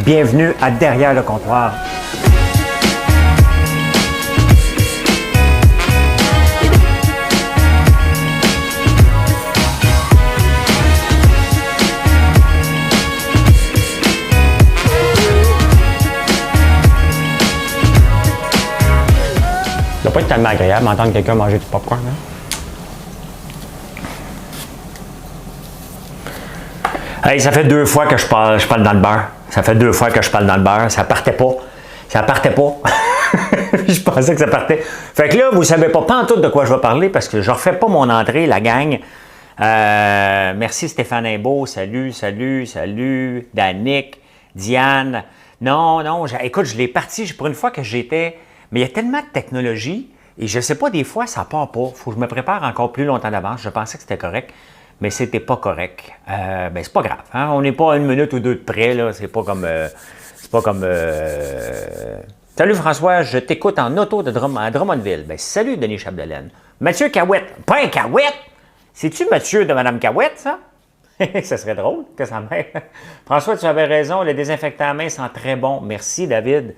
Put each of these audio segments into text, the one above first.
Bienvenue à Derrière le comptoir. Ça doit pas être tellement agréable d'entendre quelqu'un manger du popcorn, hein? Hey, ça fait 2 fois que je parle dans le beurre. Ça fait 2 fois que je parle dans le beurre. Ça partait pas. Ça partait pas. Je pensais que ça partait. Fait que là, vous savez pas pantoute de quoi je vais parler parce que je refais pas mon entrée, la gang. Merci Stéphane Imbeau. Salut. Danick, Diane. Non, écoute, je l'ai parti pour une fois que j'étais... Mais il y a tellement de technologie et je sais pas, des fois, ça part pas. Faut que je me prépare encore plus longtemps d'avance. Je pensais que c'était correct. Mais c'était pas correct. Ben, c'est pas grave. Hein? On n'est pas à 1 minute ou 2 de près, là. C'est pas comme... Salut François, je t'écoute en auto à Drummondville. Ben, salut Denis Chapdelaine. Mathieu Cahouette. Pas un Cahouette! C'est-tu Mathieu de Mme Cahouette, ça? Ça serait drôle que ça m'aide. François, tu avais raison. Le désinfectant à main sent très bon. Merci, David.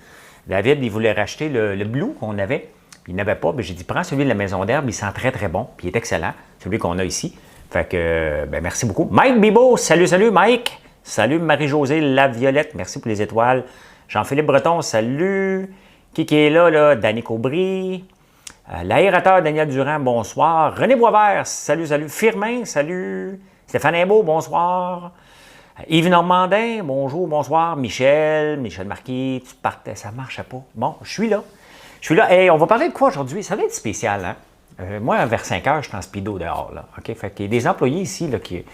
David, il voulait racheter le Blue qu'on avait. Il n'avait pas. Ben, j'ai dit, prends celui de la Maison d'Herbe. Il sent très, très bon. Puis il est excellent. Celui qu'on a ici. Fait que, ben merci beaucoup. Mike Bibo, salut Mike. Salut Marie-Josée Laviolette, merci pour les étoiles. Jean-Philippe Breton, salut. Qui est là? Danny Aubry. L'aérateur Daniel Durand, bonsoir. René Boisvert, salut. Firmin, salut. Stéphane Imbeau, bonsoir. Yves Normandin, bonsoir. Michel Marquis, tu partais, ça ne marchait pas. Bon, je suis là. Hey, on va parler de quoi aujourd'hui? Ça va être spécial, hein? Moi, vers 5 heures, je suis en speedo dehors. Là. Okay? Fait qu'il y a des employés ici là, qui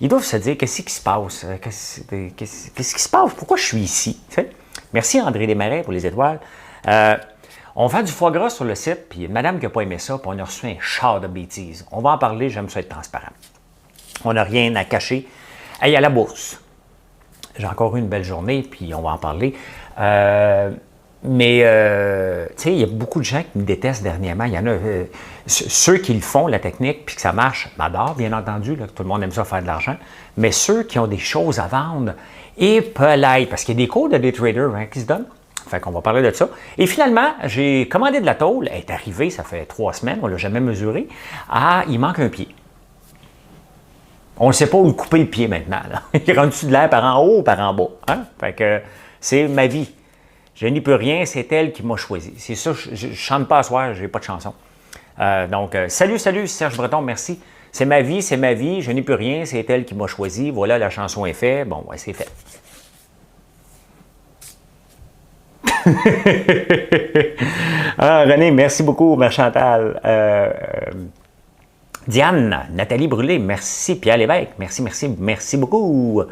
ils doivent se dire qu'est-ce qui se passe? Qu'est-ce qui se passe? Pourquoi je suis ici? T'sais? Merci André Desmarais pour les étoiles. On vend du foie gras sur le site, puis il y a une madame qui n'a pas aimé ça, puis on a reçu un char de bêtises. On va en parler, j'aime ça être transparent. On n'a rien à cacher. Hey, à la bourse. J'ai encore eu une belle journée, puis on va en parler. Mais, tu sais, il y a beaucoup de gens qui me détestent dernièrement. Il y en a, ceux qui le font, la technique, puis que ça marche, m'adorent, bien entendu, là, tout le monde aime ça faire de l'argent. Mais ceux qui ont des choses à vendre, et peut-être, parce qu'il y a des cours de day traders hein, qui se donnent. Fait qu'on va parler de ça. Et finalement, j'ai commandé de la tôle. Elle est arrivée, ça fait 3 semaines, on ne l'a jamais mesuré. Ah, il manque un pied. On ne sait pas où couper le pied maintenant. Là. Il rentre-tu de l'air par en haut ou par en bas? Hein? Fait que c'est ma vie. Je n'y peux rien, c'est elle qui m'a choisi. C'est ça, je ne chante pas à soir, je n'ai pas de chanson. Donc, salut Serge Breton, merci. C'est ma vie, je n'y peux rien, c'est elle qui m'a choisi. Voilà, la chanson est faite. Bon, ouais, c'est fait. René, merci beaucoup, ma Chantal. Diane, Nathalie Brûlé, merci. Pierre Lévesque, merci beaucoup.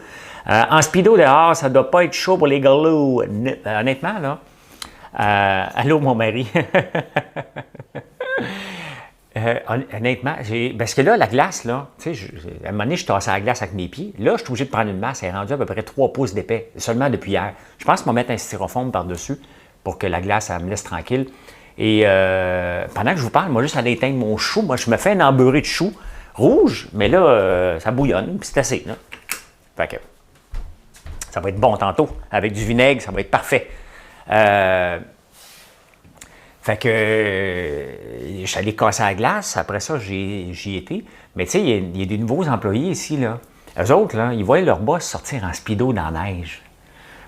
En speedo dehors, ça ne doit pas être chaud pour les galous. Honnêtement, là. Allô, mon mari. Honnêtement, parce que là, la glace, là, tu sais, à un moment donné, je tassais la glace avec mes pieds. Là, je suis obligé de prendre une masse. Elle est rendue à peu près 3 pouces d'épais, seulement depuis hier. Je pense qu'on va mettre un styrofoam par-dessus pour que la glace, elle me laisse tranquille. Et pendant que je vous parle, moi, juste aller éteindre mon chou, moi, je me fais un embeurré de chou rouge, mais là, ça bouillonne, puis c'est assez, là. Fait que ça va être bon tantôt. Avec du vinaigre, ça va être parfait. Fait que je suis allé casser la glace. Après ça, j'y étais. Mais tu sais, il y a des nouveaux employés ici, là. Eux autres, là, ils voient leur boss sortir en speedo dans la neige.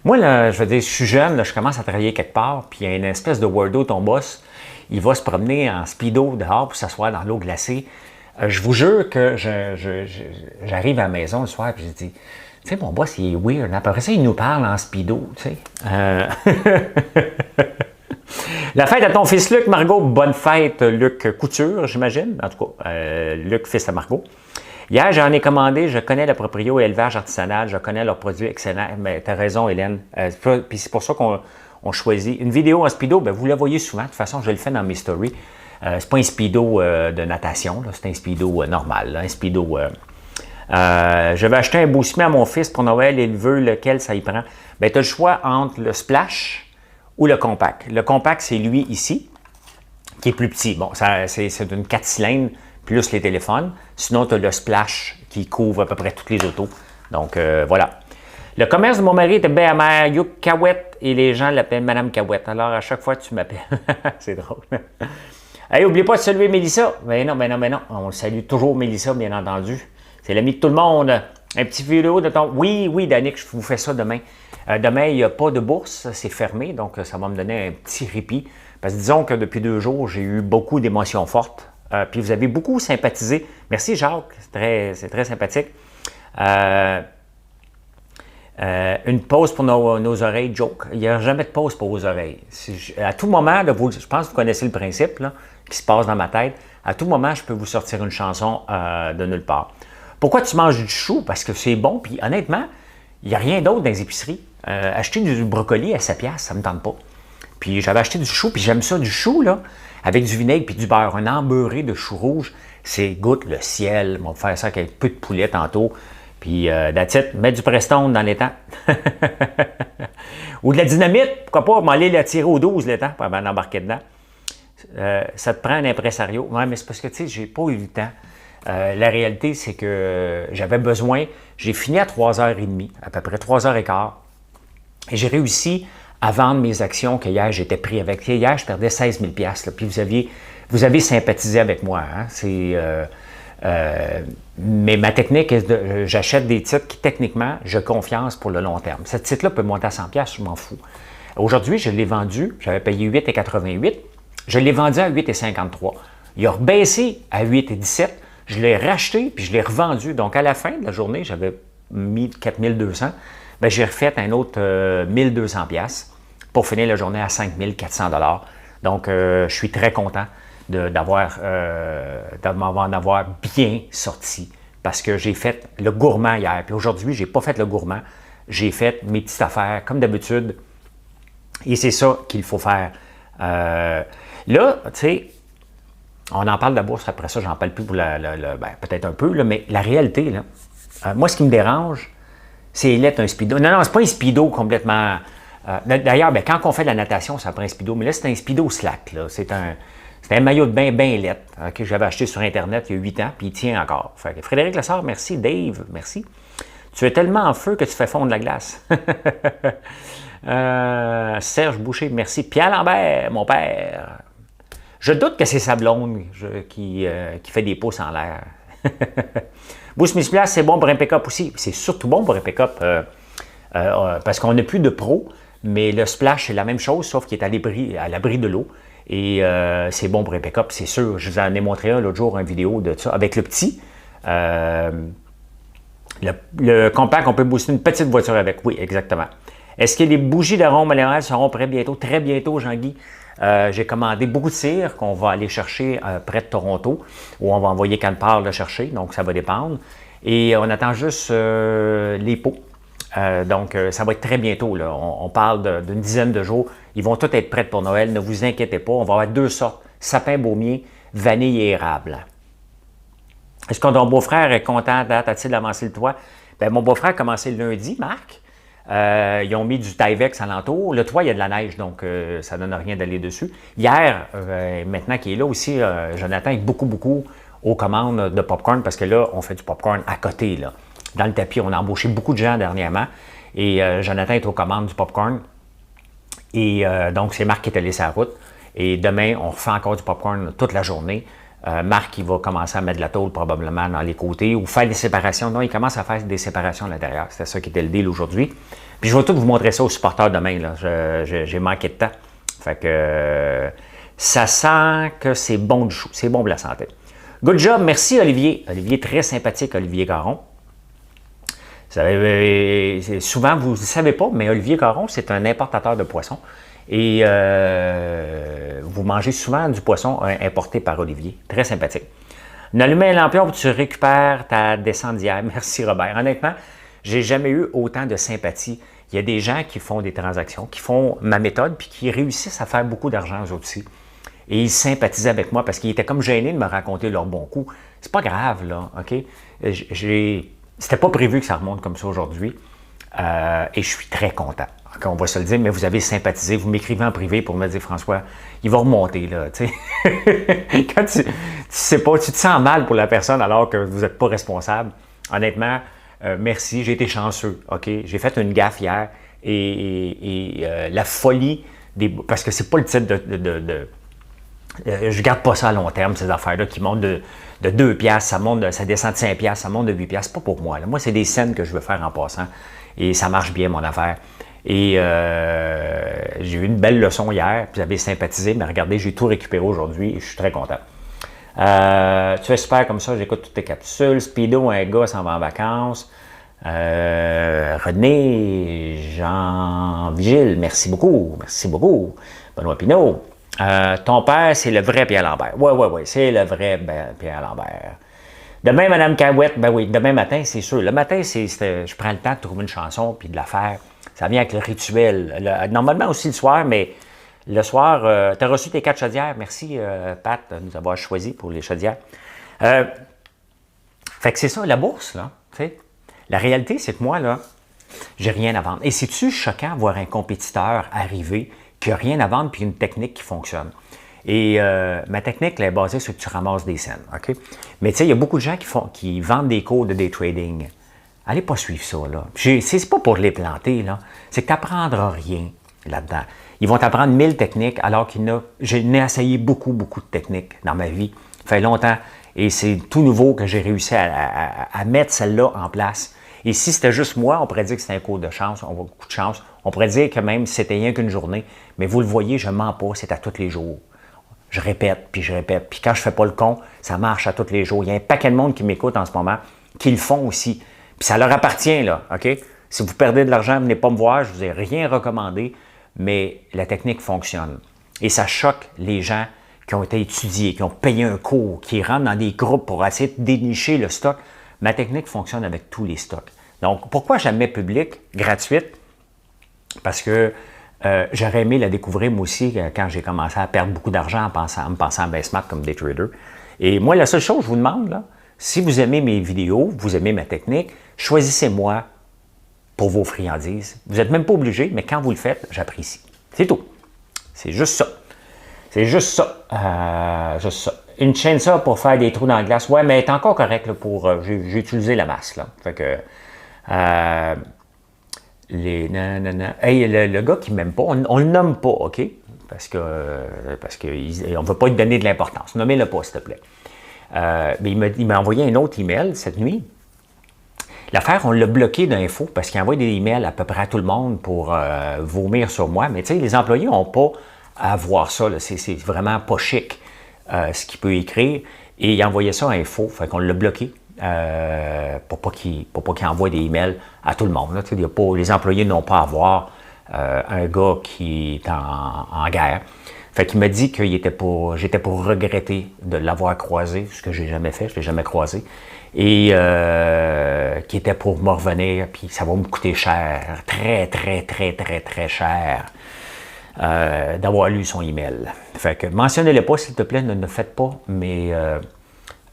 Moi, là, je veux dire, je suis jeune, là, je commence à travailler quelque part, puis il y a une espèce de weirdo, ton boss, il va se promener en speedo dehors pour s'asseoir dans l'eau glacée. Je vous jure que j'arrive à la maison le soir, puis je dis... Tu sais, mon boss, il est weird. Après ça, il nous parle en speedo, tu sais. La fête à ton fils Luc, Margot. Bonne fête, Luc Couture, j'imagine. En tout cas, Luc, fils à Margot. Hier, j'en ai commandé. Je connais le proprio élevage artisanal. Je connais leurs produits excellents. Mais tu as raison, Hélène. Puis c'est pour ça qu'on choisit. Une vidéo en speedo, bien, vous la voyez souvent. De toute façon, je le fais dans mes stories. C'est pas un speedo de natation. C'est un speedo normal. Là, un speedo... je vais acheter un beau ciment à mon fils pour Noël. Il veut lequel ça y prend. Bien, tu as le choix entre le Splash ou le Compact. Le Compact, c'est lui ici, qui est plus petit. Bon, c'est une 4 cylindres plus les téléphones. Sinon, tu as le Splash qui couvre à peu près toutes les autos. Donc, voilà. Le commerce de mon mari était bien amer, Youk Cahouette, et les gens l'appellent Madame Cahouette. Alors, à chaque fois, tu m'appelles. C'est drôle. Hey, n'oubliez pas de saluer Mélissa. Ben non. On salue toujours Mélissa, bien entendu. C'est l'ami de tout le monde. Un petit vidéo de ton... Oui, Danick, je vous fais ça demain. Demain, il n'y a pas de bourse, c'est fermé, donc ça va me donner un petit répit. Parce que disons que depuis 2 jours, j'ai eu beaucoup d'émotions fortes. Puis vous avez beaucoup sympathisé. Merci Jacques, c'est très sympathique. Une pause pour nos oreilles, joke. Il n'y a jamais de pause pour vos oreilles. À tout moment, je pense que vous connaissez le principe là, qui se passe dans ma tête. À tout moment, je peux vous sortir une chanson de nulle part. Pourquoi tu manges du chou? Parce que c'est bon, puis honnêtement, il n'y a rien d'autre dans les épiceries. Acheter du brocoli à 7$, ça ne me tente pas. Puis j'avais acheté du chou, puis j'aime ça, du chou, là, avec du vinaigre puis du beurre. Un embeurré de chou rouge, c'est goûte le ciel. On va faire ça avec un peu de poulet tantôt. Puis, that's it, mettre du Prestone dans les temps. Ou de la dynamite, pourquoi pas, m'aller la tirer au 12 les temps, pour embarquer dedans. Ça te prend un impresario. Oui, mais c'est parce que, tu sais, j'ai pas eu le temps. La réalité, c'est que j'avais besoin, j'ai fini à 3h30, à peu près 3h15, et j'ai réussi à vendre mes actions que hier, j'étais pris avec. Hier, je perdais 16 000 $, là, puis vous avez sympathisé avec moi. Hein? Mais ma technique est j'achète des titres qui, techniquement, je confiance pour le long terme. Ce titre-là peut monter à 100 $, je m'en fous. Aujourd'hui, je l'ai vendu, j'avais payé 8,88 $, je l'ai vendu à 8,53 $. Il a rebaissé à 8,17 $, je l'ai racheté, puis je l'ai revendu. Donc, à la fin de la journée, j'avais mis 4200 $. Bien, j'ai refait un autre 1200 $ pour finir la journée à 5400 $. Donc, je suis très content d'en avoir bien sorti parce que j'ai fait le gourmand hier. Puis aujourd'hui, je n'ai pas fait le gourmand. J'ai fait mes petites affaires comme d'habitude. Et c'est ça qu'il faut faire. Là, tu sais, on en parle de la bourse. Après ça, j'en parle plus pour peut-être un peu, là, mais la réalité, là, moi, ce qui me dérange, c'est l'être un speedo. Non, c'est pas un speedo complètement... D'ailleurs, quand on fait de la natation, ça prend un speedo. Mais là, c'est un speedo slack. C'est un maillot de bain bien laid que j'avais acheté sur Internet il y a 8 ans, puis il tient encore. Fait que Frédéric Lessard, merci. Dave, merci. Tu es tellement en feu que tu fais fondre la glace. Serge Boucher, merci. Pierre Lambert, mon père. Je doute que c'est sa blonde qui fait des pouces en l'air. Boost Musculaire, c'est bon pour un pick-up aussi. C'est surtout bon pour un pick-up parce qu'on n'a plus de pro, mais le splash, c'est la même chose, sauf qu'il est à l'abri de l'eau. Et c'est bon pour un pick-up, c'est sûr. Je vous en ai montré un l'autre jour, une vidéo de ça, avec le petit. Le compact, on peut booster une petite voiture avec. Oui, exactement. Est-ce que les bougies d'arôme minéral seront prêtes bientôt? Très bientôt, Jean-Guy. J'ai commandé beaucoup de cire qu'on va aller chercher près de Toronto, où on va envoyer Canpar le chercher, donc ça va dépendre. Et on attend juste les pots. Donc, ça va être très bientôt. Là. On parle d'une dizaine de jours. Ils vont tous être prêts pour Noël. Ne vous inquiétez pas. On va avoir 2 sortes. Sapin baumier, vanille et érable. Est-ce que ton beau-frère est content? As-t-il avancé le toit? Bien, mon beau-frère a commencé le lundi, Marc. Ils ont mis du Tyvek alentour. Le toit, il y a de la neige, donc ça ne donne rien d'aller dessus. Hier, maintenant qu'il est là aussi, Jonathan est beaucoup aux commandes de popcorn parce que là, on fait du popcorn à côté. Là. Dans le tapis, on a embauché beaucoup de gens dernièrement et Jonathan est aux commandes du popcorn. Et donc, c'est Marc qui est allé sur la route. Et demain, on refait encore du popcorn toute la journée. Marc, il va commencer à mettre de la tôle probablement dans les côtés ou faire des séparations. Non, il commence à faire des séparations à l'intérieur. C'était ça qui était le deal aujourd'hui. Puis je vais tout vous montrer ça aux supporters demain. J'ai manqué de temps. Fait que ça sent que c'est bon du chou. C'est bon pour la santé. Good job. Merci, Olivier. Olivier, très sympathique, Olivier Caron. Souvent, vous ne savez pas, mais Olivier Caron, c'est un importateur de poissons. Et vous mangez souvent du poisson importé par Olivier. Très sympathique. N'allumer un lampion, tu récupères ta descente d'hier. Merci Robert. Honnêtement, j'ai jamais eu autant de sympathie. Il y a des gens qui font des transactions, qui font ma méthode, puis qui réussissent à faire beaucoup d'argent eux aussi. Et ils sympathisaient avec moi parce qu'ils étaient comme gênés de me raconter leurs bons coups. C'est pas grave, là, OK? C'était pas prévu que ça remonte comme ça aujourd'hui. Et je suis très content. On va se le dire, mais vous avez sympathisé. Vous m'écrivez en privé pour me dire, François, il va remonter, là, tu sais. Quand tu sais pas, tu te sens mal pour la personne alors que vous n'êtes pas responsable. Honnêtement, merci, j'ai été chanceux, OK? J'ai fait une gaffe hier et la folie parce que c'est pas le type je garde pas ça à long terme, ces affaires-là qui montent de 2 piastres, ça descend de 5 piastres, ça monte de 8 piastres. C'est pas pour moi. Là. Moi, c'est des scènes que je veux faire en passant. Et ça marche bien, mon affaire. Et j'ai eu une belle leçon hier, puis vous avez sympathisé, mais regardez, j'ai tout récupéré aujourd'hui et je suis très content. Tu es super comme ça, j'écoute toutes tes capsules. Speedo, un gars s'en va en vacances. René, Jean Vigile, merci beaucoup. Merci beaucoup. Benoît Pinault. Ton père, c'est le vrai Pierre Lambert. Oui, c'est le vrai Pierre Lambert. Demain, Mme Cahouette, ben oui, demain matin, c'est sûr. Le matin, je prends le temps de trouver une chanson puis de la faire. Ça vient avec le rituel. Normalement aussi le soir, mais le soir, tu as reçu tes 4 chaudières. Merci, Pat, de nous avoir choisis pour les chaudières. Fait que c'est ça, la bourse, là. T'sais. La réalité, c'est que moi, là, j'ai rien à vendre. Et c'est-tu choquant voir un compétiteur arriver qui n'a rien à vendre puis une technique qui fonctionne? Et ma technique, là, est basée sur que tu ramasses des scènes, OK? Mais tu sais, il y a beaucoup de gens qui vendent des cours de day trading. Allez pas suivre ça, là. C'est pas pour les planter, là. C'est que tu n'apprendras rien là-dedans. Ils vont t'apprendre 1000 techniques, alors j'ai essayé beaucoup de techniques dans ma vie. Ça fait longtemps. Et c'est tout nouveau que j'ai réussi à mettre celle-là en place. Et si c'était juste moi, on pourrait dire que c'était un cours de chance, on va beaucoup de chance. On pourrait dire que même si c'était rien qu'une journée. Mais vous le voyez, je ne mens pas, c'est à tous les jours. Je répète, puis je répète. Puis quand je ne fais pas le con, ça marche à tous les jours. Il y a un paquet de monde qui m'écoute en ce moment, qui le font aussi. Puis ça leur appartient, là, OK? Si vous perdez de l'argent, venez pas me voir, je ne vous ai rien recommandé, mais la technique fonctionne. Et ça choque les gens qui ont été étudiés, qui ont payé un cours, qui rentrent dans des groupes pour essayer de dénicher le stock. Ma technique fonctionne avec tous les stocks. Donc, pourquoi je la mets publique, gratuite? Parce que j'aurais aimé la découvrir, moi aussi, quand j'ai commencé à perdre beaucoup d'argent en me pensant bien smart comme day trader. Et moi, la seule chose que je vous demande, là, si vous aimez mes vidéos, vous aimez ma technique, choisissez-moi pour vos friandises. Vous n'êtes même pas obligé, mais quand vous le faites, j'apprécie. C'est tout. C'est juste ça. C'est juste ça. Juste ça. Une chainsaw pour faire des trous dans la glace. Ouais, mais elle est encore correcte pour. J'ai utilisé la masse, là. Fait que. Hey, le gars qui ne m'aime pas, on ne le nomme pas, OK? Parce qu'on ne veut pas lui donner de l'importance. Nommez-le pas, s'il te plaît. Mais il m'a envoyé un autre email cette nuit. L'affaire, on l'a bloqué d'infos parce qu'il envoie des emails à peu près à tout le monde pour vomir sur moi. Mais tu sais, les employés n'ont pas à voir ça. C'est vraiment pas chic ce qu'il peut écrire. Et il envoyait ça à info. Fait qu'on l'a bloqué pour pas qu'il envoie des emails à tout le monde. Là. Les employés n'ont pas à voir un gars qui est en guerre. Fait qu'il m'a dit que j'étais pour regretter de l'avoir croisé, ce que j'ai jamais fait, je ne l'ai jamais croisé, et qui était pour me revenir, puis ça va me coûter cher, très cher, d'avoir lu son email. Fait que mentionnez-le pas, s'il te plaît, ne le faites pas, mais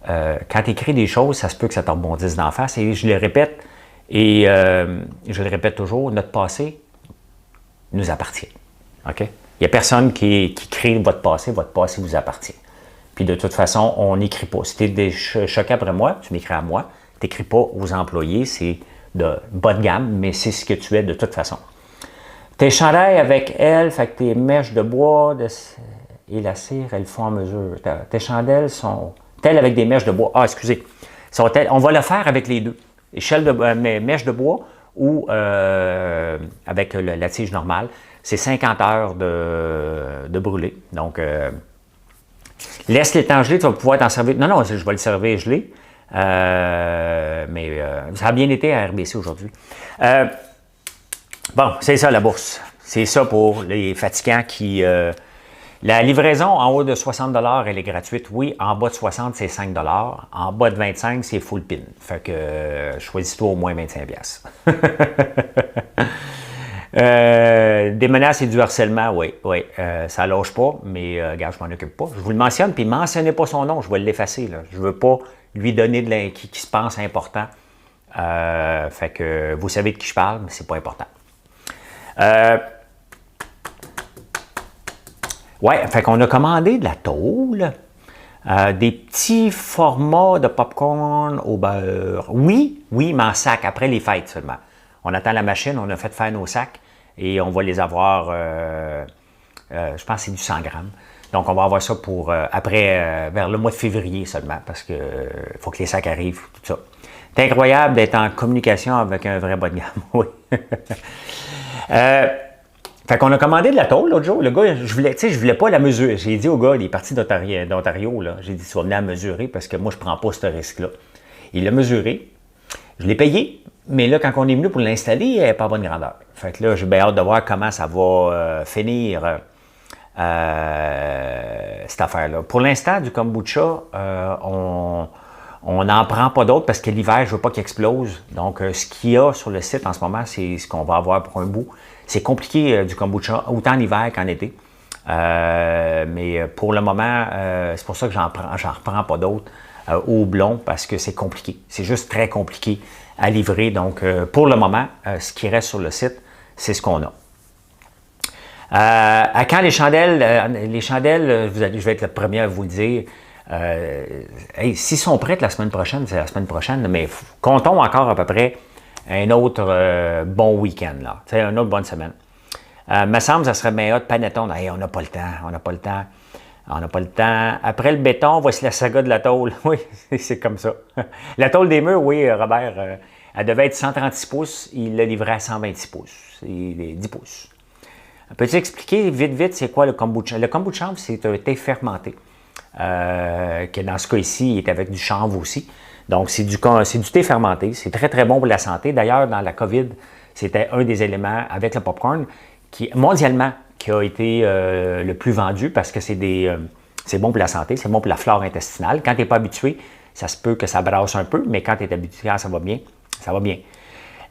quand tu écris des choses, ça se peut que ça te rebondisse d'en face, et je le répète, et je le répète toujours, notre passé nous appartient, OK? Il n'y a personne qui crée votre passé vous appartient. Puis de toute façon, on n'écrit pas. Si tu es choqué après moi, tu m'écris à moi. Tu n'écris pas aux employés, c'est de bas de gamme, mais c'est ce que tu es de toute façon. Tes chandails avec elle, fait que tes mèches de bois et la cire, elles font en mesure. Tes chandelles sont-elles avec des mèches de bois? Ah, excusez. On va le faire avec les deux. Mèches de bois ou avec la tige normale. C'est 50 heures de brûler. Donc, laisse les temps gelés, tu vas pouvoir t'en servir. Non, je vais le servir gelé. Mais ça a bien été à RBC aujourd'hui. Bon, c'est ça la bourse. C'est ça pour les fatigants qui... la livraison en haut de 60 $, elle est gratuite. Oui, en bas de 60, c'est 5 $. En bas de 25, c'est full pin. Fait que choisis-toi au moins 25 $. Des menaces et du harcèlement, oui, ça lâche pas, mais regarde, je m'en occupe pas. Je vous le mentionne, puis mentionnez pas son nom, je vais l'effacer. Je veux pas lui donner qui se pense important. Fait que vous savez de qui je parle, mais c'est pas important. Ouais, fait qu'on a commandé de la tôle, des petits formats de popcorn au beurre. Oui, Oui, mais en sac, après les fêtes seulement. On attend la machine, on a fait faire nos sacs et on va les avoir, je pense que c'est du 100 grammes. Donc, on va avoir ça pour après, vers le mois de février seulement, parce que faut que les sacs arrivent, tout ça. C'est incroyable d'être en communication avec un vrai bas de gamme, oui. Fait qu'on a commandé de la tôle l'autre jour. Le gars, je voulais pas la mesurer. J'ai dit au gars, il est parti d'Ontario, là. J'ai dit, tu vas venir à mesurer parce que moi, je prends pas ce risque-là. Il l'a mesuré. Je l'ai payé, mais là, quand on est venu pour l'installer, elle n'est pas à bonne grandeur. Fait que là, j'ai bien hâte de voir comment ça va finir cette affaire-là. Pour l'instant, du kombucha, on n'en prend pas d'autres parce que l'hiver, je ne veux pas qu'il explose. Donc, ce qu'il y a sur le site en ce moment, c'est ce qu'on va avoir pour un bout. C'est compliqué du kombucha, autant en hiver qu'en été. Mais pour le moment, c'est pour ça que j'en reprends pas d'autres au houblon parce que c'est compliqué. C'est juste très compliqué à livrer. Donc, pour le moment, ce qui reste sur le site, c'est ce qu'on a. À quand les chandelles? Je vais être le premier à vous le dire. S'ils sont prêtes la semaine prochaine, c'est la semaine prochaine, mais comptons encore à peu près un autre bon week-end, là. Une autre bonne semaine. Me semble que ça serait meilleur de panettone. Hey, on n'a pas le temps. Après le béton, voici la saga de la tôle. Oui, c'est comme ça. La tôle des murs, oui, Robert, elle devait être 136 pouces. Il l'a livré à 126 pouces. C'est 10 pouces. Peux-tu expliquer vite, c'est quoi le kombucha? Le kombucha, c'est un thé fermenté. Que dans ce cas ici, il est avec du chanvre aussi. Donc, c'est du thé fermenté. C'est très, très bon pour la santé. D'ailleurs, dans la COVID, c'était un des éléments avec le popcorn qui, mondialement, qui a été le plus vendu parce que c'est bon pour la santé, c'est bon pour la flore intestinale. Quand tu n'es pas habitué, ça se peut que ça brasse un peu, mais quand tu es habitué, ça va bien. Ça va bien.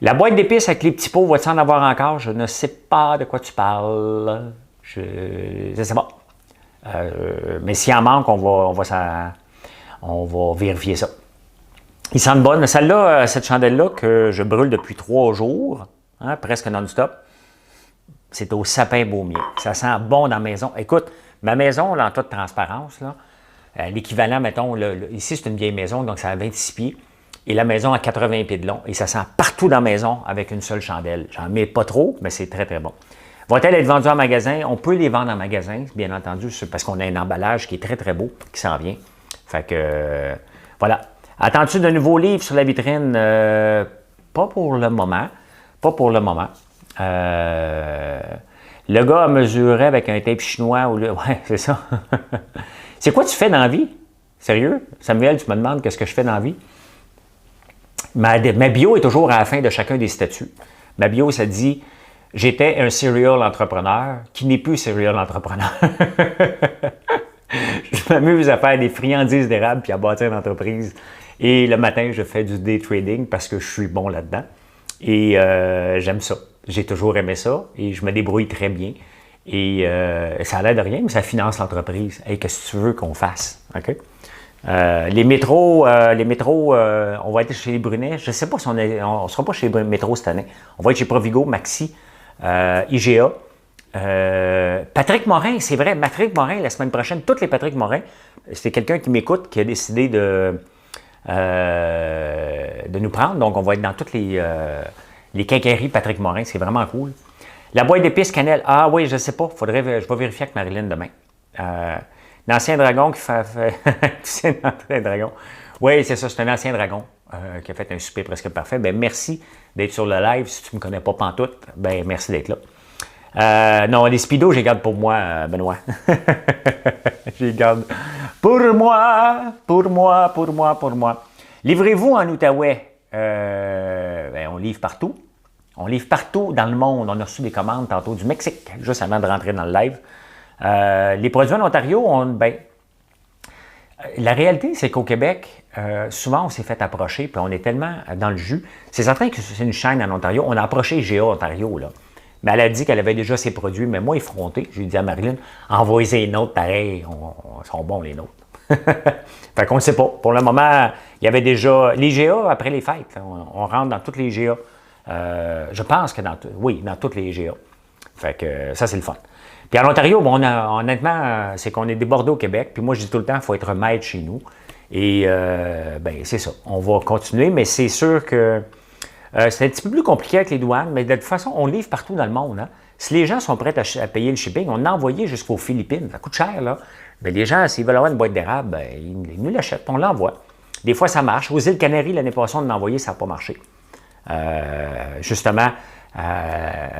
La boîte d'épices avec les petits pots, vas-tu en avoir encore? Je ne sais pas de quoi tu parles. Je ne sais pas. Mais s'il en manque, on va vérifier ça. Ils sentent bonnes. Celle-là, cette chandelle-là que je brûle depuis 3 jours, hein, presque non-stop, c'est au sapin baumier. Ça sent bon dans la maison. Écoute, ma maison, là, en toute transparence, l'équivalent, mettons, ici, c'est une vieille maison, donc ça a 26 pieds. Et la maison a 80 pieds de long. Et ça sent partout dans la maison avec une seule chandelle. J'en mets pas trop, mais c'est très, très bon. Va-t-elle être vendue en magasin? On peut les vendre en magasin, bien entendu, parce qu'on a un emballage qui est très, très beau, qui s'en vient. Fait que, voilà. Attends-tu de nouveaux livres sur la vitrine? Pas pour le moment. Pas pour le moment. Le gars a mesuré avec un tape chinois. Ouais, c'est ça. C'est quoi tu fais dans la vie? Sérieux? Samuel, tu me demandes qu'est-ce que je fais dans la vie? Ma bio est toujours à la fin de chacun des statuts. Ma bio, ça dit... J'étais un serial entrepreneur qui n'est plus serial entrepreneur. Je m'amuse à faire des friandises d'érable puis à bâtir une entreprise. Et le matin, je fais du day trading parce que je suis bon là-dedans. Et j'aime ça. J'ai toujours aimé ça et je me débrouille très bien. Et ça a l'air de rien, mais ça finance l'entreprise. Hey, qu'est-ce que tu veux qu'on fasse? OK? Les métros, on va être chez les Brunets. Je ne sais pas si on ne sera pas chez les métros cette année. On va être chez Provigo, Maxi. IGA. Patrick Morin, c'est vrai, Patrick Morin, la semaine prochaine, toutes les Patrick Morin, c'est quelqu'un qui m'écoute, qui a décidé de nous prendre. Donc, on va être dans toutes les quincailleries Patrick Morin, c'est vraiment cool. La boîte d'épices cannelle, ah oui, je ne sais pas, je vais vérifier avec Marilyn demain. L'ancien dragon qui fait c'est un ancien dragon. Oui, c'est ça, c'est un ancien dragon. Qui a fait un souper presque parfait. Ben merci d'être sur le live. Si tu ne me connais pas pantoute, ben merci d'être là. Non, les speedos, je les garde pour moi, Benoît. Je les garde pour moi. Livrez-vous en Outaouais. Ben, on livre partout. On livre partout dans le monde. On a reçu des commandes tantôt du Mexique, juste avant de rentrer dans le live. Les produits en Ontario, la réalité, c'est qu'au Québec, souvent, on s'est fait approcher, puis on est tellement dans le jus. C'est certain que c'est une chaîne en Ontario. On a approché IGA Ontario, là. Mais elle a dit qu'elle avait déjà ses produits, mais moi, effronté, j'ai dit à Marilyn, envoyez les nôtres pareil, ils sont bons, les nôtres. Fait qu'on ne sait pas. Pour le moment, il y avait déjà l'IGA après les fêtes. On rentre dans toutes les IGA. Je pense que dans toutes les IGA. Fait que ça, c'est le fun. Puis en Ontario, honnêtement, c'est qu'on est débordé au Québec. Puis moi, je dis tout le temps, il faut être maître chez nous. Et ben, c'est ça. On va continuer, mais c'est sûr que c'est un petit peu plus compliqué avec les douanes, mais de toute façon, on livre partout dans le monde. Hein. Si les gens sont prêts à payer le shipping, on a envoyé jusqu'aux Philippines. Ça coûte cher, là. Mais les gens, s'ils veulent avoir une boîte d'érable, ben, ils nous l'achètent, on l'envoie. Des fois, ça marche. Aux îles Canaries, l'année passée, on l'a envoyé, ça n'a pas marché. Justement,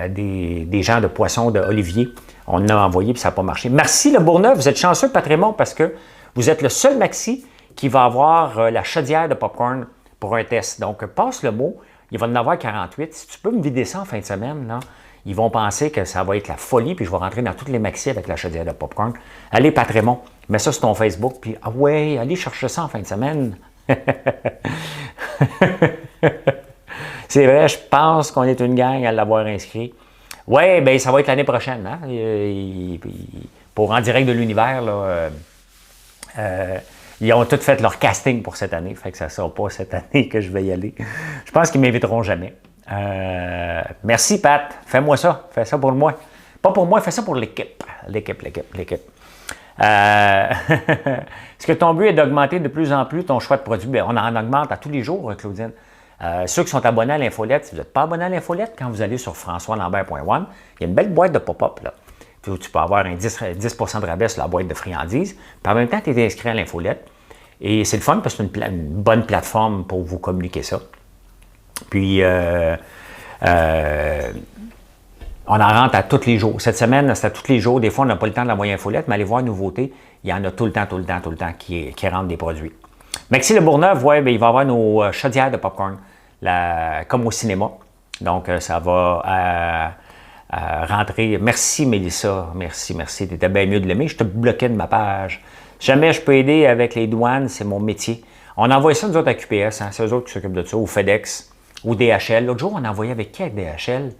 des gens de poissons, d'Olivier, on l'a envoyé, puis ça n'a pas marché. Merci, le Bourgneuf. Vous êtes chanceux, Patrimoine, parce que vous êtes le seul maxi qui va avoir la chaudière de popcorn pour un test. Donc, passe le mot. Il va en avoir 48. Si tu peux me vider ça en fin de semaine, là, ils vont penser que ça va être la folie, puis je vais rentrer dans toutes les maxis avec la chaudière de popcorn. Allez, Patrimoine, mets ça sur ton Facebook, puis ah ouais, allez chercher ça en fin de semaine. C'est vrai, je pense qu'on est une gang à l'avoir inscrit. Oui, bien, ça va être l'année prochaine. Hein? Pour En direct de l'univers, là, ils ont tous fait leur casting pour cette année. Fait que ça ne sera pas cette année que je vais y aller. Je pense qu'ils ne m'inviteront jamais. Merci, Pat. Fais-moi ça. Fais ça pour moi. Pas pour moi, fais ça pour l'équipe. L'équipe. Est-ce que ton but est d'augmenter de plus en plus ton choix de produits? Bien, on en augmente à tous les jours, Claudine. Ceux qui sont abonnés à l'infolette, si vous n'êtes pas abonné à l'infolette, quand vous allez sur françoislambert.one, il y a une belle boîte de pop-up là. Où tu peux avoir un 10 de rabais sur la boîte de friandises. Puis en même temps, tu es inscrit à l'infolette. Et c'est le fun parce que c'est une bonne plateforme pour vous communiquer ça. Puis, on en rentre à tous les jours. Cette semaine, c'est à tous les jours. Des fois, on n'a pas le temps d'envoyer infolette, mais allez voir nouveautés. Il y en a tout le temps qui rentrent des produits. Maxi Le Bourgneuf, ouais, bien, il va y avoir nos chaudières de popcorn, comme au cinéma. Donc, ça va rentrer. Merci, Mélissa. Merci. Tu étais bien mieux de l'aimer. Je te bloquais de ma page. Jamais je peux aider avec les douanes, c'est mon métier. On envoie ça, nous autres, à QPS. Hein, c'est eux autres qui s'occupent de ça, ou FedEx, ou DHL. L'autre jour, on a envoyé avec qui avec DHL?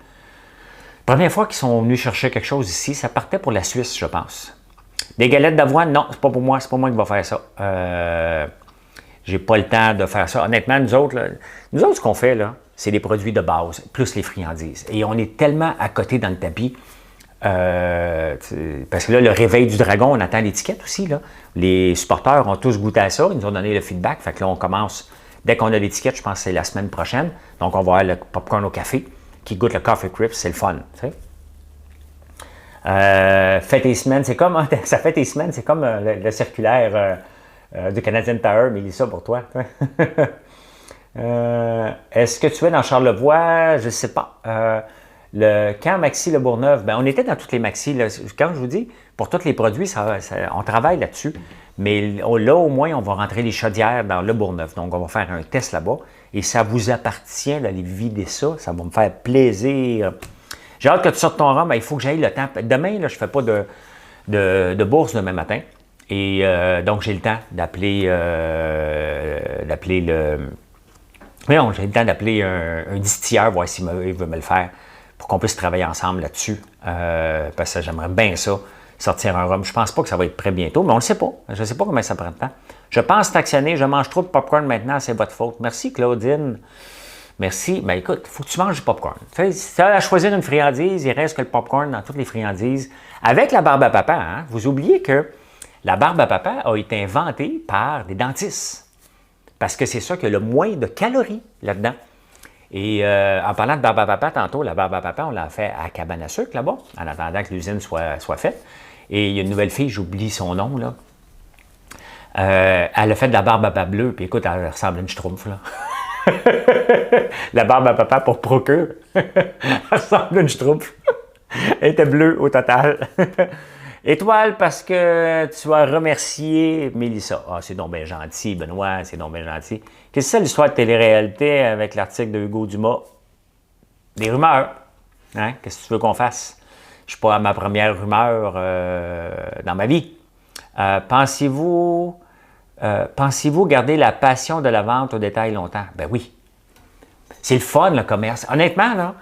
Première fois qu'ils sont venus chercher quelque chose ici, ça partait pour la Suisse, je pense. Des galettes d'avoine, non, c'est pas pour moi, c'est pas moi qui va faire ça. J'ai pas le temps de faire ça. Honnêtement, nous autres, ce qu'on fait, là, c'est des produits de base, plus les friandises. Et on est tellement à côté dans le tapis, parce que là, le réveil du dragon, on attend l'étiquette aussi. Là. Les supporters ont tous goûté à ça, ils nous ont donné le feedback. Fait que là, on commence, dès qu'on a l'étiquette, je pense que c'est la semaine prochaine. Donc, on va avoir le popcorn au café, qui goûte le Coffee Crisp, c'est le fun. Fait tes semaines, c'est comme, ça fait tes semaines, c'est comme le circulaire du Canadian Tower, Mélissa, pour toi. Est-ce que tu es dans Charlevoix? Je ne sais pas. Le camp Maxi Le Bourgneuf, ben, on était dans toutes les Maxi. Là. Quand je vous dis, pour tous les produits, on travaille là-dessus. Mais là, au moins, on va rentrer les chaudières dans Le Bourgneuf. Donc, on va faire un test là-bas. Et ça vous appartient d'aller vider ça. Ça va me faire plaisir. J'ai hâte que tu sortes ton rhum. Ben, il faut que j'aille le temps. Demain, là, je ne fais pas de bourse demain matin. Et donc, j'ai le temps d'appeler j'ai le temps d'appeler un distilleur, voir s'il veut me le faire, pour qu'on puisse travailler ensemble là-dessus. Parce que j'aimerais bien ça, sortir un rhum. Je pense pas que ça va être prêt bientôt, mais on ne le sait pas. Je ne sais pas combien ça prend de temps. Je pense stationner, je mange trop de popcorn maintenant, c'est votre faute. Merci, Claudine. Merci. Ben écoute, il faut que tu manges du popcorn. Si tu as à choisir une friandise, il reste que le popcorn dans toutes les friandises. Avec la barbe à papa, hein, vous oubliez que la barbe à papa a été inventée par des dentistes. Parce que c'est ça qui a le moins de calories là-dedans. Et en parlant de barbe à papa, tantôt, la barbe à papa, on l'a fait à Cabane à sucre là-bas, en attendant que l'usine soit faite. Et il y a une nouvelle fille, j'oublie son nom, là. Elle a fait de la barbe à papa bleue, puis écoute, elle ressemble à une schtroumpf, là. La barbe à papa pour Procure. Elle ressemble à une schtroumpf. Elle était bleue au total. Étoile, parce que tu as remercié Mélissa. Ah, c'est donc bien gentil, Benoît, c'est donc bien gentil. Qu'est-ce que c'est l'histoire de télé-réalité avec l'article de Hugo Dumas? Des rumeurs. Hein? Qu'est-ce que tu veux qu'on fasse? Je ne suis pas à ma première rumeur dans ma vie. Pensez-vous garder la passion de la vente au détail longtemps? Ben oui. C'est le fun, le commerce. Honnêtement, là,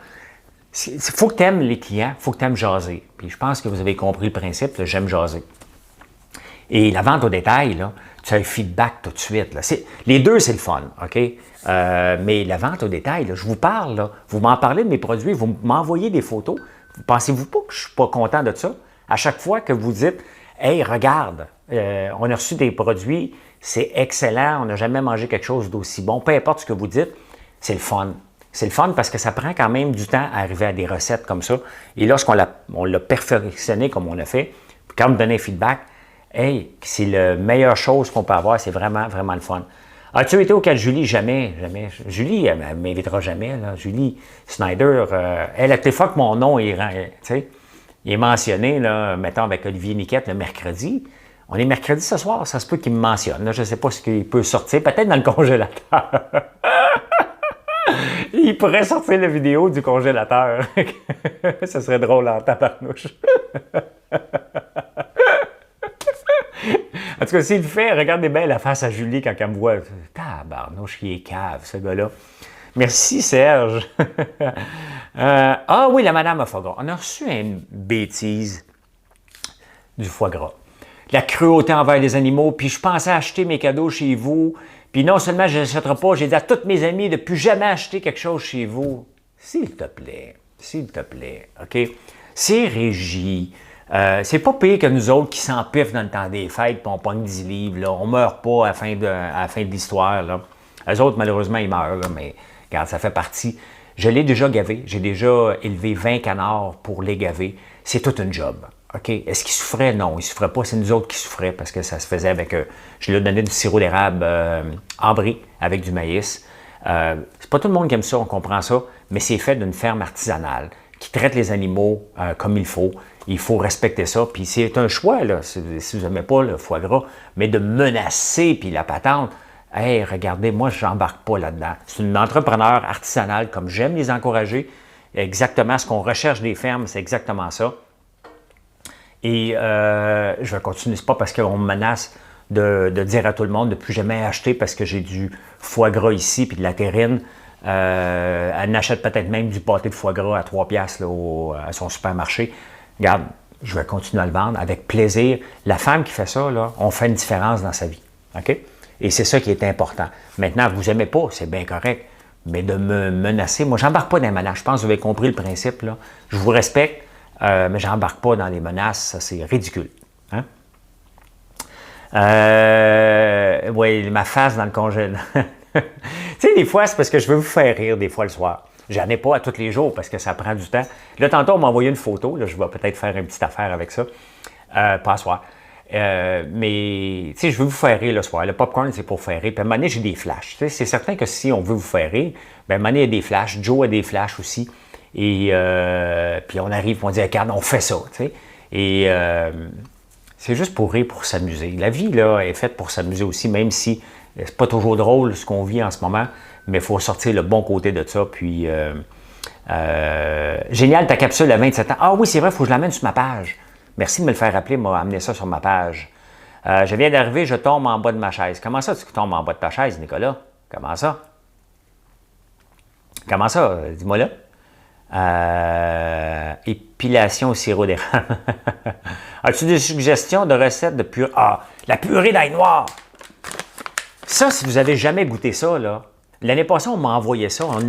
il faut que tu aimes les clients, il faut que tu aimes jaser. Puis je pense que vous avez compris le principe, là, j'aime jaser. Et la vente au détail, là, tu as un feedback tout de suite. Là. Les deux, c'est le fun, OK? Mais la vente au détail, là, je vous parle, là, vous m'en parlez de mes produits, vous m'envoyez des photos. Pensez-vous pas que je ne suis pas content de ça? À chaque fois que vous dites, Hey, regarde, on a reçu des produits, c'est excellent, on n'a jamais mangé quelque chose d'aussi bon. Peu importe ce que vous dites, c'est le fun. C'est le fun parce que ça prend quand même du temps à arriver à des recettes comme ça. Et lorsqu'on l'a perfectionné comme on l'a fait, quand on me donnait feedback, hey, c'est la meilleure chose qu'on peut avoir, c'est vraiment, vraiment le fun. As-tu été au cas de Julie? Jamais, jamais. Julie, elle ne m'invitera jamais. Là. Julie Snyder, elle, à toutes les fois que mon nom est, il est mentionné, là, mettons avec Olivier Niquette le mercredi. On est mercredi ce soir, ça se peut qu'il me mentionne. Là, je ne sais pas ce qu'il peut sortir, peut-être dans le congélateur. Il pourrait sortir la vidéo du congélateur. Ça serait drôle en tabarnouche. En tout cas, s'il le fait, regardez bien la face à Julie quand elle me voit. Tabarnouche, qui est cave, ce gars-là. Merci, Serge. Ah oui, la madame à foie gras. On a reçu une bêtise du foie gras. La cruauté envers les animaux, puis je pensais acheter mes cadeaux chez vous, puis non seulement je n'achèterai pas, j'ai dit à tous mes amis de ne plus jamais acheter quelque chose chez vous. S'il te plaît, OK? C'est Régie. C'est pas pire que nous autres qui s'empiffent dans le temps des fêtes, puis on pogne 10 livres, là. On meurt pas à la fin de l'histoire, là. Eux autres, malheureusement, ils meurent, là, mais regarde, ça fait partie. Je l'ai déjà gavé. J'ai déjà élevé 20 canards pour les gaver. C'est tout un job. OK? Est-ce qu'ils souffraient? Non, ils ne souffraient pas. C'est nous autres qui souffraient parce que ça se faisait avec... je leur donnais du sirop d'érable ambré avec du maïs. C'est pas tout le monde qui aime ça, on comprend ça, mais c'est fait d'une ferme artisanale qui traite les animaux comme il faut. Il faut respecter ça. Puis c'est un choix, là, si vous n'aimez pas le foie gras, mais de menacer puis la patente. Hey, regardez, moi, je n'embarque pas là-dedans. C'est une entrepreneur artisanale, comme j'aime les encourager. Exactement ce qu'on recherche des fermes, c'est exactement ça. Et je vais continuer, c'est pas parce qu'on me menace de dire à tout le monde de ne plus jamais acheter parce que j'ai du foie gras ici puis de la terrine. Elle n'achète peut-être même du pâté de foie gras à 3 piastres là, à son supermarché. Regarde, je vais continuer à le vendre avec plaisir. La femme qui fait ça, là, on fait une différence dans sa vie. OK? Et c'est ça qui est important. Maintenant, vous n'aimez pas, c'est bien correct. Mais de me menacer, moi, je n'embarque pas dans les menaces. Je pense que vous avez compris le principe. Là. Je vous respecte, mais je n'embarque pas dans les menaces. Ça, c'est ridicule. Hein? Oui, ma face dans le congélateur. Tu sais, des fois, c'est parce que je veux vous faire rire des fois le soir. J'en ai pas à tous les jours parce que ça prend du temps. Là, tantôt, on m'a envoyé une photo. Là, je vais peut-être faire une petite affaire avec ça. Pas à soir. Mais, tu sais, je veux vous faire rire le soir. Le popcorn, c'est pour faire rire. Puis à un moment donné, j'ai des flashs. Tu sais, c'est certain que si on veut vous faire rire, bien, à un moment donné, il y a des flashs. Joe a des flashs aussi. Et puis on arrive, on dit, regarde, on fait ça. Tu sais. Et c'est juste pour rire, pour s'amuser. La vie, là, est faite pour s'amuser aussi, même si c'est pas toujours drôle ce qu'on vit en ce moment, mais il faut sortir le bon côté de ça. Puis, génial, ta capsule à 27 ans. Ah oui, c'est vrai, il faut que je l'amène sur ma page. Merci de me le faire rappeler, m'a amené ça sur ma page. Je viens d'arriver, je tombe en bas de ma chaise. Comment ça, tu tombes en bas de ta chaise, Nicolas? Comment ça? Comment ça? Dis-moi là. Épilation au sirop d'érable. As-tu des suggestions de recettes de purée? Ah, la purée d'ail noir! Ça, si vous n'avez jamais goûté ça, là, l'année passée, on m'a envoyé ça. On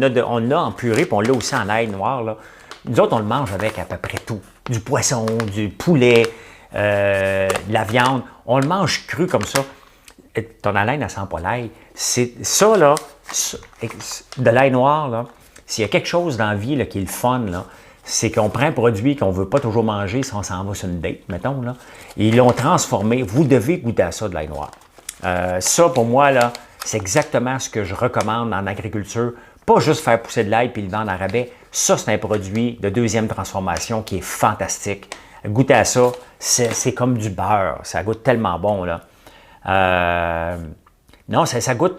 l'a en purée, puis on l'a aussi en ail noir. Là. Nous autres, on le mange avec à peu près tout. Du poisson, du poulet, de la viande. On le mange cru comme ça. Et ton haleine, elle sent pas l'ail. C'est ça, là, de l'ail noir, là. S'il y a quelque chose dans la vie là, qui est le fun, là, c'est qu'on prend un produit qu'on ne veut pas toujours manger si on s'en va sur une date, mettons, là, et ils l'ont transformé. Vous devez goûter à ça, de l'ail noir. Ça, pour moi, là, c'est exactement ce que je recommande en agriculture. Pas juste faire pousser de l'ail puis le vendre à rabais. Ça, c'est un produit de deuxième transformation qui est fantastique. Goûtez à ça, c'est comme du beurre. Ça goûte tellement bon, là. Non, ça goûte...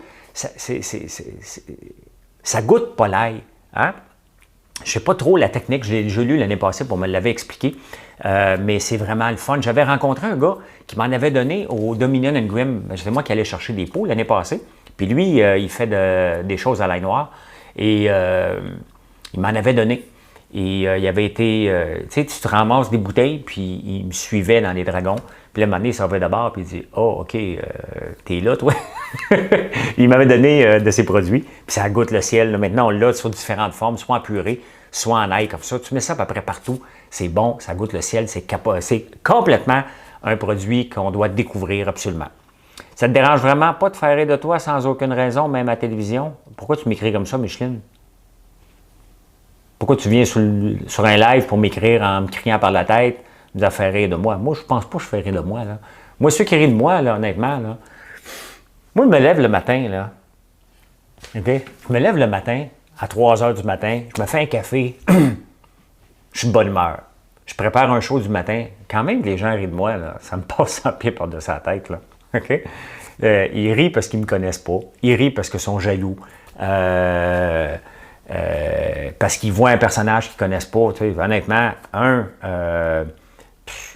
Ça goûte pas l'ail. Hein? Je ne sais pas trop la technique, je l'ai déjà lu l'année passée pour me l'avoir expliqué, mais c'est vraiment le fun. J'avais rencontré un gars qui m'en avait donné au Dominion & Grimm. C'est moi qui allais chercher des pots l'année passée. Puis lui, il fait des choses à l'ail noir. Et il m'en avait donné. Et il avait été, tu sais, tu te ramasses des bouteilles, puis il me suivait dans les dragons. Puis là, un moment donné, il s'en va d'abord, puis il dit « Oh, OK, t'es là, toi? » Il m'avait donné de ses produits, puis ça goûte le ciel. Là. Maintenant, on l'a sur différentes formes, soit en purée, soit en ail, comme ça. Tu mets ça à peu près partout. c'est bon, ça goûte le ciel, c'est complètement un produit qu'on doit découvrir absolument. Ça te dérange vraiment pas de faire rire de toi sans aucune raison, même à la télévision? Pourquoi tu m'écris comme ça, Micheline? Pourquoi tu viens sur un live pour m'écrire en me criant par la tête, nous faire rire de moi? Moi, je pense pas que je fais rire de moi, là. Moi, ceux qui rient de moi, là, honnêtement, là, moi, je me lève le matin, là. OK? Je me lève le matin, à 3 heures du matin, je me fais un café, je suis de bonne humeur. Je prépare un show du matin. Quand même, les gens rient de moi, là, ça me passe en pied par-dessus la tête, là. OK? Ils rient parce qu'ils ne me connaissent pas. Ils rient parce qu'ils sont jaloux. Parce qu'ils voient un personnage qu'ils ne connaissent pas. Tu sais, honnêtement,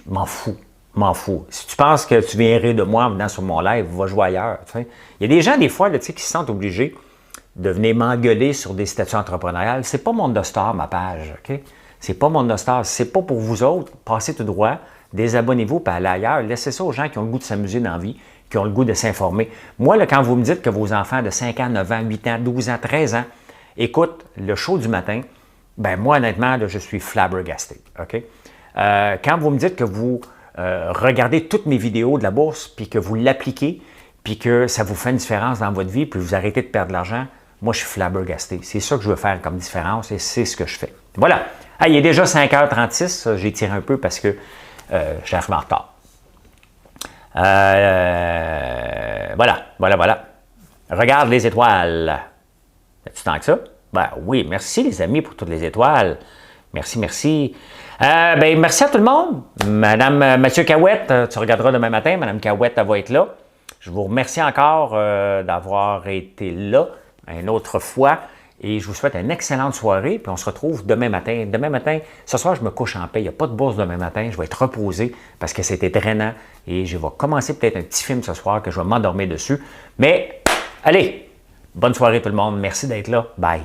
m'en fous. M'en fous. Si tu penses que tu viens rire de moi en venant sur mon live, va jouer ailleurs. Tu sais. Il y a des gens, des fois, là, tu sais, qui se sentent obligés de venir m'engueuler sur des statuts entrepreneuriales. C'est pas Monde de Star, ma page. OK? C'est pas Monde de Star. C'est pas pour vous autres. Passez tout droit. Désabonnez-vous et allez ailleurs. Laissez ça aux gens qui ont le goût de s'amuser dans la vie, qui ont le goût de s'informer. Moi, là, quand vous me dites que vos enfants de 5 ans, 9 ans, 8 ans, 12 ans, 13 ans écoutent le show du matin, ben moi, honnêtement, là, je suis flabbergasté. OK? Quand vous me dites que vous regardez toutes mes vidéos de la bourse, puis que vous l'appliquez, puis que ça vous fait une différence dans votre vie, puis vous arrêtez de perdre de l'argent, moi, je suis flabbergasté. C'est ça que je veux faire comme différence et c'est ce que je fais. Voilà. Ah, il est déjà 5h36. J'ai tiré un peu parce que j'arrive en retard. Voilà. Regarde les étoiles. As-tu tant que ça? Ben oui, merci les amis pour toutes les étoiles. Merci. Merci à tout le monde. Madame Mathieu Cahouette, tu regarderas demain matin. Madame Cahouette, elle va être là. Je vous remercie encore d'avoir été là une autre fois. Et je vous souhaite une excellente soirée. Puis on se retrouve demain matin. Demain matin, ce soir, je me couche en paix. Il n'y a pas de bourse demain matin. Je vais être reposé parce que c'était drainant. Et je vais commencer peut-être un petit film ce soir que je vais m'endormir dessus. Mais allez, bonne soirée tout le monde. Merci d'être là. Bye.